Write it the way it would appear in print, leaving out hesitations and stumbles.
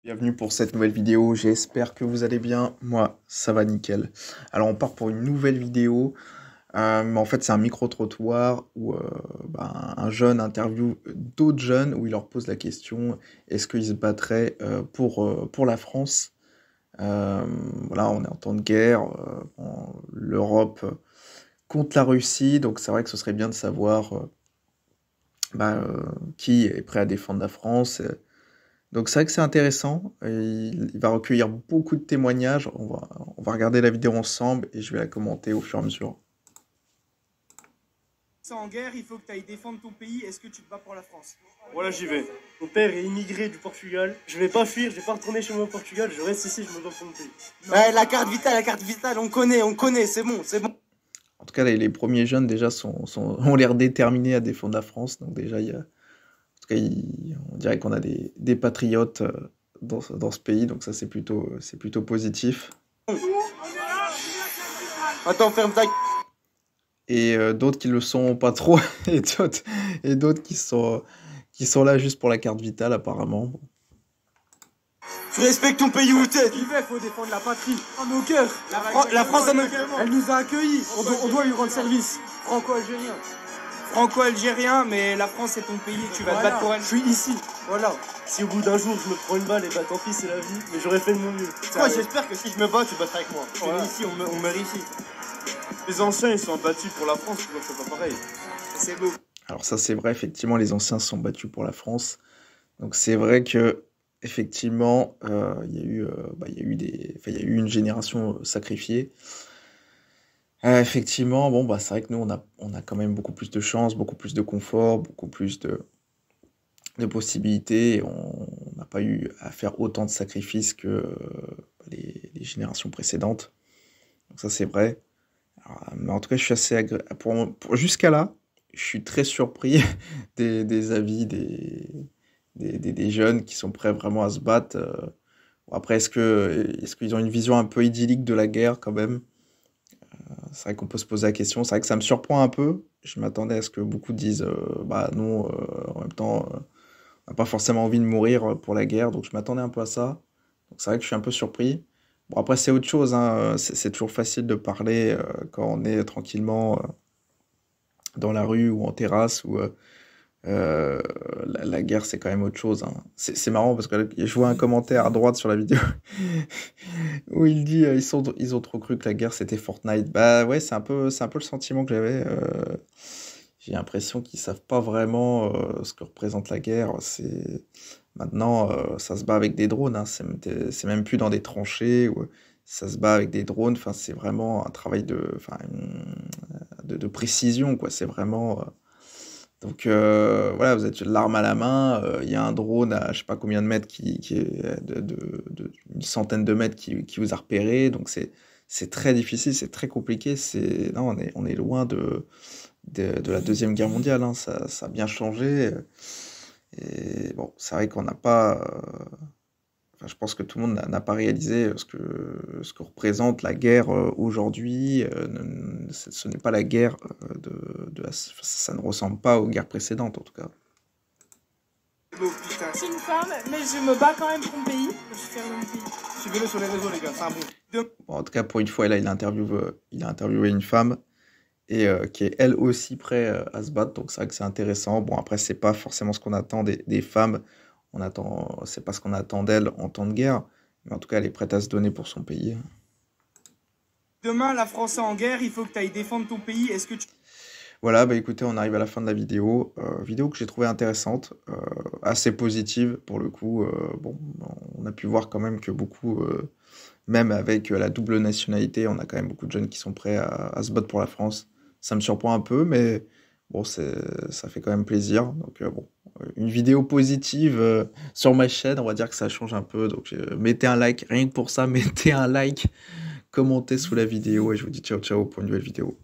Bienvenue pour cette nouvelle vidéo, j'espère que vous allez bien, moi ça va nickel. Alors on part pour une nouvelle vidéo, mais en fait c'est un micro-trottoir où un jeune interviewe d'autres jeunes, où il leur pose la question, est-ce qu'ils se battraient pour la France? Voilà, on est en temps de guerre, l'Europe contre la Russie, donc c'est vrai que ce serait bien de savoir qui est prêt à défendre la France. Donc c'est vrai que c'est intéressant, et il va recueillir beaucoup de témoignages, on va regarder la vidéo ensemble et je vais la commenter au fur et à mesure. En guerre, il faut que tu ailles défendre ton pays. Est-ce que tu te bats pour la France? Voilà, j'y vais. Mon père est immigré du Portugal. Je vais pas fuir, je vais pas retourner chez moi au Portugal. Je reste ici, je me bats pour mon pays. Ouais, la carte vitale, on connaît, c'est bon. En tout cas, les premiers jeunes déjà ont l'air déterminés à défendre la France, donc déjà, en tout cas, on dirait qu'on a des patriotes dans ce pays, donc ça c'est plutôt positif. Attends, ferme ta... Et d'autres qui le sont pas trop, et d'autres qui sont là juste pour la carte vitale apparemment. Tu respectes ton pays où t'es. Il faut défendre la patrie. Dans nos cœurs. La France, Elle nous a accueillis. On doit lui rendre service. franco-algérien. Franco-algérien, mais la France c'est ton pays, tu vas te battre pour elle. Je suis ici. Voilà. Si au bout d'un jour je me prends une balle, et bah tant pis, c'est la vie. Mais j'aurais fait de mon mieux. Moi, j'espère que si je me bats, tu battras avec moi. Voilà. Ici, on meurt ici. Les anciens, ils sont battus pour la France, donc c'est pas pareil. C'est beau. Alors ça c'est vrai, effectivement, les anciens se sont battus pour la France. Donc c'est vrai que effectivement, il y a eu une génération sacrifiée. Effectivement, bon, c'est vrai que nous, on a quand même beaucoup plus de chance, beaucoup plus de confort, beaucoup plus de possibilités. Et on n'a pas eu à faire autant de sacrifices que les générations précédentes. Donc ça, c'est vrai. Alors, mais en tout cas, je suis assez jusqu'à là, je suis très surpris des avis des jeunes qui sont prêts vraiment à se battre. Bon, après, est-ce qu'ils ont une vision un peu idyllique de la guerre quand même? C'est vrai qu'on peut se poser la question. C'est vrai que ça me surprend un peu. Je m'attendais à ce que beaucoup disent non, en même temps, on n'a pas forcément envie de mourir pour la guerre, donc je m'attendais un peu à ça. Donc c'est vrai que je suis un peu surpris. Bon, après, c'est autre chose, hein. C'est toujours facile de parler quand on est tranquillement dans la rue ou en terrasse, ou la guerre, c'est quand même autre chose, hein. C'est marrant parce que je vois un commentaire à droite sur la vidéo où il dit ils ont trop cru que la guerre c'était Fortnite. Bah ouais, c'est un peu le sentiment que j'avais. J'ai l'impression qu'ils savent pas vraiment ce que représente la guerre. Maintenant, ça se bat avec des drones, hein. C'est même plus dans des tranchées, ça se bat avec des drones. Enfin, c'est vraiment un travail de précision, quoi. C'est vraiment. Donc voilà, vous êtes l'arme à la main, il y a un drone à je sais pas combien de mètres qui est une centaine de mètres qui vous a repéré, donc c'est très difficile, c'est très compliqué, non, on est loin de la Deuxième Guerre mondiale, hein. Ça a bien changé, et bon, c'est vrai qu'on n'a pas... je pense que tout le monde n'a pas réalisé ce que représente la guerre aujourd'hui. Ce n'est pas la guerre ça ne ressemble pas aux guerres précédentes, en tout cas. Je suis une femme, mais je me bats quand même pour mon pays. Je suis fière de mon pays. Suivez-le sur les réseaux, les gars, c'est un bon. Bon, en tout cas, pour une fois, là, il a interviewé une femme, et qui est elle aussi prête à se battre, donc c'est vrai que c'est intéressant. Bon, après, c'est pas forcément ce qu'on attend des femmes. C'est pas ce qu'on attend d'elle en temps de guerre, mais en tout cas, elle est prête à se donner pour son pays. Demain, la France est en guerre, il faut que tu ailles défendre ton pays. Est-ce que tu... Voilà, bah écoutez, on arrive à la fin de la vidéo. Vidéo que j'ai trouvée intéressante, assez positive pour le coup. Bon, on a pu voir quand même que beaucoup, même avec la double nationalité, on a quand même beaucoup de jeunes qui sont prêts à se battre pour la France. Ça me surprend un peu, mais bon, ça fait quand même plaisir. Donc bon, une vidéo positive sur ma chaîne, on va dire que ça change un peu. Donc mettez un like, rien que pour ça, mettez un like, commentez sous la vidéo, et je vous dis ciao ciao pour une nouvelle vidéo.